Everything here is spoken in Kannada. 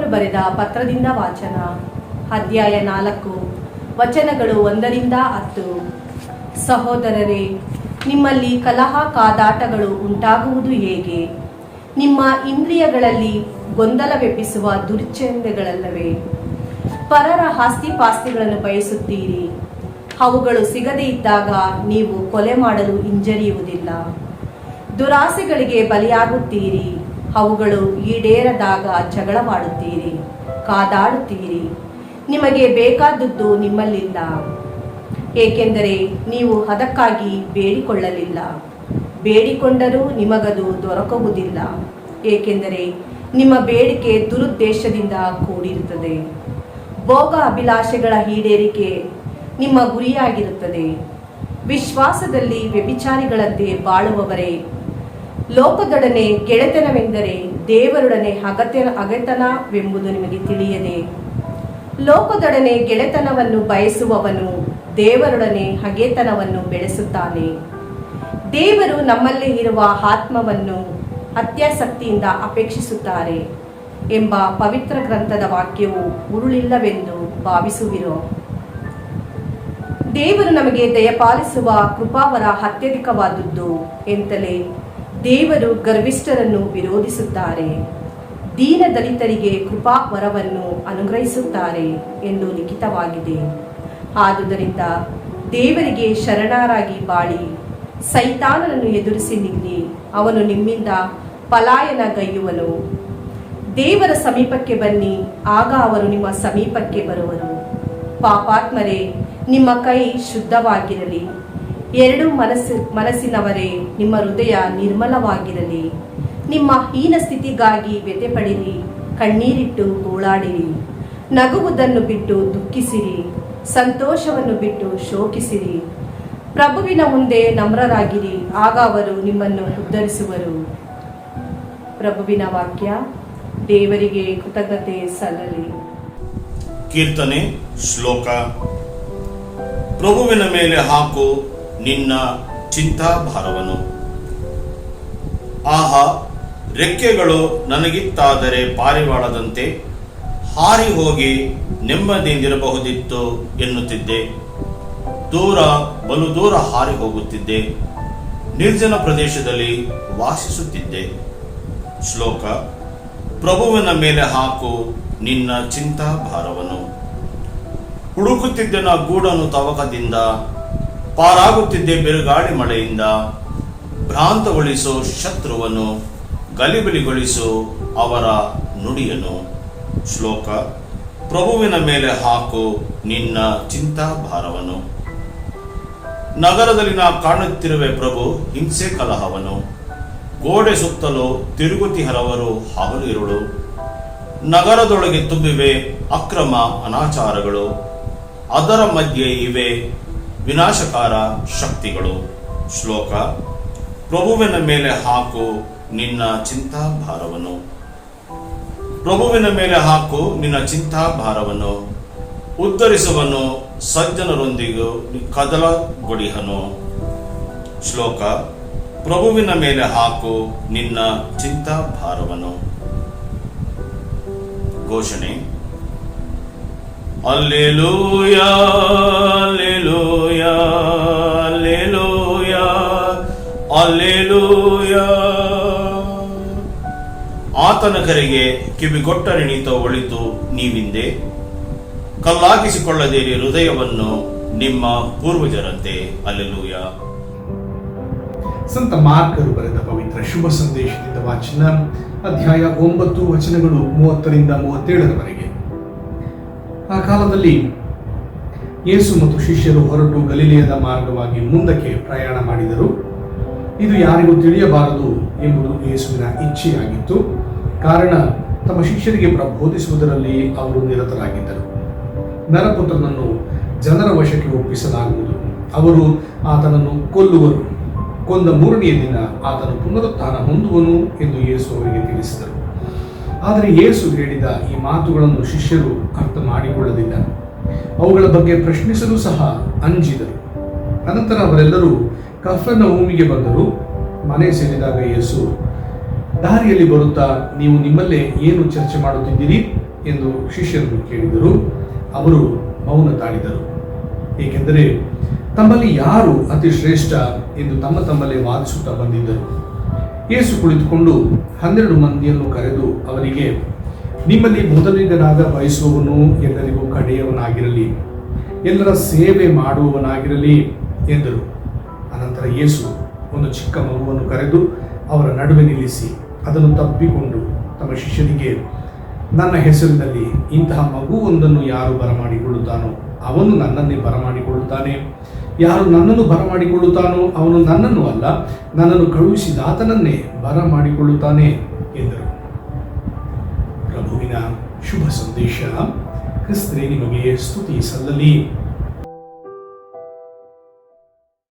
ಯಾಕೋಬನು ಬರೆದ ಪತ್ರದಿಂದ ವಾಚನ. ಅಧ್ಯಾಯ 4, ವಚನಗಳು 1-10. ಸಹೋದರರೇ, ನಿಮ್ಮಲ್ಲಿ ಕಲಹ ಕಾದಾಟಗಳು ಉಂಟಾಗುವುದು ಹೇಗೆ? ನಿಮ್ಮ ಇಂದ್ರಿಯಗಳಲ್ಲಿ ಗೊಂದಲವೆಬ್ಬಿಸುವ ದುರ್ಚಂದಗಳಲ್ಲವೇ? ಪರರ ಆಸ್ತಿಪಾಸ್ತಿಗಳನ್ನು ಬಯಸುತ್ತೀರಿ. ಅವುಗಳು ಸಿಗದೇ ಇದ್ದಾಗ ನೀವು ಕೊಲೆ ಮಾಡಲು ಹಿಂಜರಿಯುವುದಿಲ್ಲ. ದುರಾಸೆಗಳಿಗೆ ಬಲಿಯಾಗುತ್ತೀರಿ. ಅವುಗಳು ಈಡೇರದಾಗ ಜಗಳವಾಡುತ್ತೀರಿ, ಕಾದಾಡುತ್ತೀರಿ. ನಿಮಗೆ ಬೇಕಾದದ್ದು ನಿಮ್ಮಲ್ಲಿಲ್ಲ, ಏಕೆಂದರೆ ನೀವು ಅದಕ್ಕಾಗಿ ಬೇಡಿಕೊಳ್ಳಲಿಲ್ಲ. ಬೇಡಿಕೊಂಡರೂ ನಿಮಗದು ದೊರಕುವುದಿಲ್ಲ, ಏಕೆಂದರೆ ನಿಮ್ಮ ಬೇಡಿಕೆ ದುರುದ್ದೇಶದಿಂದ ಕೂಡಿರುತ್ತದೆ. ಭೋಗ ಅಭಿಲಾಷೆಗಳ ಈಡೇರಿಕೆ ನಿಮ್ಮ ಗುರಿಯಾಗಿರುತ್ತದೆ. ವಿಶ್ವಾಸದಲ್ಲಿ ವ್ಯಭಿಚಾರಿಗಳಂತೆ ಬಾಳುವವರೇ, ಲೋಕದೊಡನೆ ಗೆಳೆತನವೆಂದರೆ ದೇವರೊಡನೆ ಹಗೆತನವೆಂಬುದು ನಿಮಗೆ ತಿಳಿಯದೆ? ಲೋಕದೊಡನೆ ಗೆಳೆತನವನ್ನು ಬಯಸುವವನು ದೇವರೊಡನೆ ಹಗೆತನವನ್ನು ಬೆಳೆಸುತ್ತಾನೆ. ದೇವರು ನಮ್ಮಲ್ಲಿ ಇರುವ ಆತ್ಮವನ್ನು ಅತ್ಯಾಸಕ್ತಿಯಿಂದ ಅಪೇಕ್ಷಿಸುತ್ತಾರೆ ಎಂಬ ಪವಿತ್ರ ಗ್ರಂಥದ ವಾಕ್ಯವು ಉರುಳಿಲ್ಲವೆಂದು ಭಾವಿಸುವಿರೋ? ದೇವರು ನಮಗೆ ದಯಪಾಲಿಸುವ ಕೃಪಾವರ ಅತ್ಯಧಿಕವಾದದ್ದು ಎಂತಲೇ ದೇವರು ಗರ್ವಿಷ್ಠರನ್ನು ವಿರೋಧಿಸುತ್ತಾರೆ, ದೀನ ದಲಿತರಿಗೆ ಕೃಪಾವರವನ್ನು ಅನುಗ್ರಹಿಸುತ್ತಾರೆ ಎಂದು ಲಿಖಿತವಾಗಿದೆ. ಆದುದರಿಂದ ದೇವರಿಗೆ ಶರಣರಾಗಿ ಬಾಳಿ ಸೈತಾನನನ್ನು ಎದುರಿಸಿ ನಿಲ್ಲಿ, ಅವನು ನಿಮ್ಮಿಂದ ಪಲಾಯನಗೈಯುವನು. ದೇವರ ಸಮೀಪಕ್ಕೆ ಬನ್ನಿ, ಆಗ ಅವರು ನಿಮ್ಮ ಸಮೀಪಕ್ಕೆ ಬರುವರು. ಪಾಪಾತ್ಮರೇ, ನಿಮ್ಮ ಕೈ ಶುದ್ಧವಾಗಿರಲಿ. ಎರಡು ಮನಸ್ಸಿನವರೇ, ನಿಮ್ಮ ಹೃದಯ ನಿರ್ಮಲವಾಗಿರಲಿ. ನಿಮ್ಮ ಹೀನ ಸ್ಥಿತಿಗಾಗಿ ವ್ಯಥೆಪಡಿರಿ, ಕಣ್ಣೀರಿಟ್ಟು ಗೋಳಾಡಿರಿ. ನಗುವುದನ್ನು ಬಿಟ್ಟು ದುಃಖಿಸಿರಿ, ಸಂತೋಷವನ್ನು ಬಿಟ್ಟು ಶೋಕಿಸಿರಿ. ಪ್ರಭುವಿನ ಮುಂದೆ ನಮ್ರರಾಗಿರಿ, ಆಗ ಅವರು ನಿಮ್ಮನ್ನು ಉದ್ಧರಿಸುವರು. ಪ್ರಭುವಿನ ವಾಕ್ಯ. ದೇವರಿಗೆ ಕೃತಜ್ಞತೆ ಸಲ್ಲಲಿ. ಕೀರ್ತನೆ ಶ್ಲೋಕ. ಪ್ರಭುವಿನ ಮೇಲೆ ಹಾಕು ನಿನ್ನ ಚಿಂತಾಭಾರವನ್ನು. ಆಹಾ, ರೆಕ್ಕೆಗಳು ನನಗಿತ್ತಾದರೆ ಪಾರಿವಾಳದಂತೆ ಹಾರಿ ಹೋಗಿ ನೆಮ್ಮದಿಯಿಂದಿರಬಹುದಿತ್ತು ಎನ್ನುತ್ತಿದ್ದೆ. ಬಲು ದೂರ ಹಾರಿ ಹೋಗುತ್ತಿದ್ದೆ, ನಿರ್ಜನ ಪ್ರದೇಶದಲ್ಲಿ ವಾಸಿಸುತ್ತಿದ್ದೆ. ಶ್ಲೋಕ. ಪ್ರಭುವಿನ ಮೇಲೆ ಹಾಕು ನಿನ್ನ ಚಿಂತಾಭಾರವನ್ನು. ಹುಡುಕುತ್ತಿದ್ದನ ಗೂಡನ್ನು ತವಕದಿಂದ, ಪಾರಾಗುತ್ತಿದ್ದೆ ಬಿರುಗಾಳಿ ಮಳೆಯಿಂದ. ಭ್ರಾಂತಗೊಳಿಸು ಶತ್ರುವನ್ನು, ಗಲಿಬಿಲಿಗೊಳಿಸು ಅವರ ನುಡಿಯನು. ಶ್ಲೋಕ. ಪ್ರಭುವಿನ ಮೇಲೆ ಹಾಕು ನಿನ್ನ ಚಿಂತಾಭಾರವನ್ನು. ನಗರದಲ್ಲಿ ನಾ ಕಾಣುತ್ತಿರುವೆ ಪ್ರಭು ಹಿಂಸೆ ಕಲಹವನು. ಗೋಡೆ ಸುತ್ತಲೂ ತಿರುಗುತಿಹರವರು ಹಗಲು ಇರುಳು. ನಗರದೊಳಗೆ ತುಂಬಿವೆ ಅಕ್ರಮ ಅನಾಚಾರಗಳು, ಅದರ ಮಧ್ಯೆ ಇವೆ ವಿನಾಶಕಾರ ಶಕ್ತಿಗಳು. ಶ್ಲೋಕ. ಪ್ರಭುವಿನ ಮೇಲೆ ಹಾಕು ನಿನ್ನ ಚಿಂತಾಭಾರವನ್ನು. ಪ್ರಭುವಿನ ಮೇಲೆ ಹಾಕು ನಿನ್ನ ಚಿಂತಾಭಾರವನ್ನು. ಉದ್ಧರಿಸುವನು ಸಜ್ಜನರೊಂದಿಗೂ ಕದಲಗೊಡಿಹನು. ಶ್ಲೋಕ. ಪ್ರಭುವಿನ ಮೇಲೆ ಹಾಕು ನಿನ್ನ ಚಿಂತಾಭಾರವನ್ನು. ಘೋಷಣೆ. Alleluia, alleluia, alleluia, alleluia. ಆತನ ಕರೆಗೆ ಕಿವಿಗೊಟ್ಟರೆಣಿತ ಒಳಿತು ನೀವಿಂದೆ. ಕಲ್ಲಾಗಿಸಿಕೊಳ್ಳದಿರಿ ಹೃದಯವನ್ನು ನಿಮ್ಮ ಪೂರ್ವಜರಂತೆ. ಅಲ್ಲೆಲೂಯಾ. ಸಂತ ಮಾರ್ಕರು ಬರೆದ ಪವಿತ್ರ ಶುಭ ಸಂದೇಶದಿಂದ ವಾಚನ. ಅಧ್ಯಾಯ 9 ವಚನಗಳು 30-37. ಆ ಕಾಲದಲ್ಲಿ ಯೇಸು ಮತ್ತು ಶಿಷ್ಯರು ಹೊರಟು ಗಲಿಲೆಯದ ಮಾರ್ಗವಾಗಿ ಮುಂದಕ್ಕೆ ಪ್ರಯಾಣ ಮಾಡಿದರು. ಇದು ಯಾರಿಗೂ ತಿಳಿಯಬಾರದು ಎಂಬುದು ಯೇಸುವಿನ ಇಚ್ಛೆಯಾಗಿತ್ತು. ಕಾರಣ ತಮ್ಮ ಶಿಷ್ಯರಿಗೆ ಪ್ರಬೋಧಿಸುವುದರಲ್ಲಿ ಅವರು ನಿರತರಾಗಿದ್ದರು. ನರಪುತ್ರನನ್ನು ಜನರ ವಶಕ್ಕೆ ಒಪ್ಪಿಸಲಾಗುವುದು, ಅವರು ಆತನನ್ನು ಕೊಲ್ಲುವರು, ಕೊಂದ 3ನೆಯ ದಿನ ಆತನು ಪುನರುತ್ಥಾನ ಹೊಂದುವನು ಎಂದು ಯೇಸು ಅವರಿಗೆ ತಿಳಿಸಿದರು. ಆದರೆ ಯೇಸು ಹೇಳಿದ ಈ ಮಾತುಗಳನ್ನು ಶಿಷ್ಯರು ಅರ್ಥ ಮಾಡಿಕೊಳ್ಳಲಿಲ್ಲ. ಅವುಗಳ ಬಗ್ಗೆ ಪ್ರಶ್ನಿಸಲು ಸಹ ಅಂಜಿದರು. ಅನಂತರ ಅವರೆಲ್ಲರೂ ಕಫರ್ನಹೂಮಿಗೆ ಬಂದರು. ಮನೆ ಸೇರಿದಾಗ ಯೇಸು, ದಾರಿಯಲ್ಲಿ ಬರುತ್ತಾ ನೀವು ನಿಮ್ಮಲ್ಲೇ ಏನು ಚರ್ಚೆ ಮಾಡುತ್ತಿದ್ದೀರಿ ಎಂದು ಶಿಷ್ಯರನ್ನು ಕೇಳಿದರು. ಅವರು ಮೌನ ತಾಳಿದರು. ಏಕೆಂದರೆ ತಮ್ಮಲ್ಲಿ ಯಾರು ಅತಿ ಶ್ರೇಷ್ಠ ಎಂದು ತಮ್ಮಲ್ಲೇ ವಾದಿಸುತ್ತಾ ಬಂದಿದ್ದರು. ಯೇಸು ಕುಳಿತುಕೊಂಡು 12 ಮಂದಿಯನ್ನು ಕರೆದು ಅವರಿಗೆ, ನಿಮ್ಮಲ್ಲಿ ಮೊದಲಿಗನಾಗ ಬಯಸುವವನು ಎಲ್ಲರಿಗೂ ಕಡೆಯವನಾಗಿರಲಿ, ಎಲ್ಲರ ಸೇವೆ ಮಾಡುವವನಾಗಿರಲಿ ಎಂದರು. ಅನಂತರ ಯೇಸು ಒಂದು ಚಿಕ್ಕ ಮಗುವನ್ನು ಕರೆದು ಅವರ ನಡುವೆ ನಿಲ್ಲಿಸಿ ಅದನ್ನು ತಬ್ಬಿಕೊಂಡು ತಮ್ಮ ಶಿಷ್ಯನಿಗೆ, ನನ್ನ ಹೆಸರಿನಲ್ಲಿ ಇಂತಹ ಮಗುವೊಂದನ್ನು ಯಾರು ಬರಮಾಡಿಕೊಳ್ಳುತ್ತಾನೋ ಅವನು ನನ್ನನ್ನೇ ಬರಮಾಡಿಕೊಳ್ಳುತ್ತಾನೆ. ಯಾರು ನನ್ನನ್ನು ಬರಮಾಡಿಕೊಳ್ಳುತ್ತಾನೋ ಅವನು ನನ್ನನ್ನು ಅಲ್ಲ, ನನ್ನನ್ನು ಕಳುಹಿಸಿದಾತನನ್ನೇ ಬರಮಾಡಿಕೊಳ್ಳುತ್ತಾನೆ ಎಂದರು. ಪ್ರಭುವಿನ ಶುಭ ಸಂದೇಶ. ಕ್ರಿಸ್ತನೇ ನಿಮಗೆ ಸ್ತುತಿ ಸಲ್ಲಲಿ.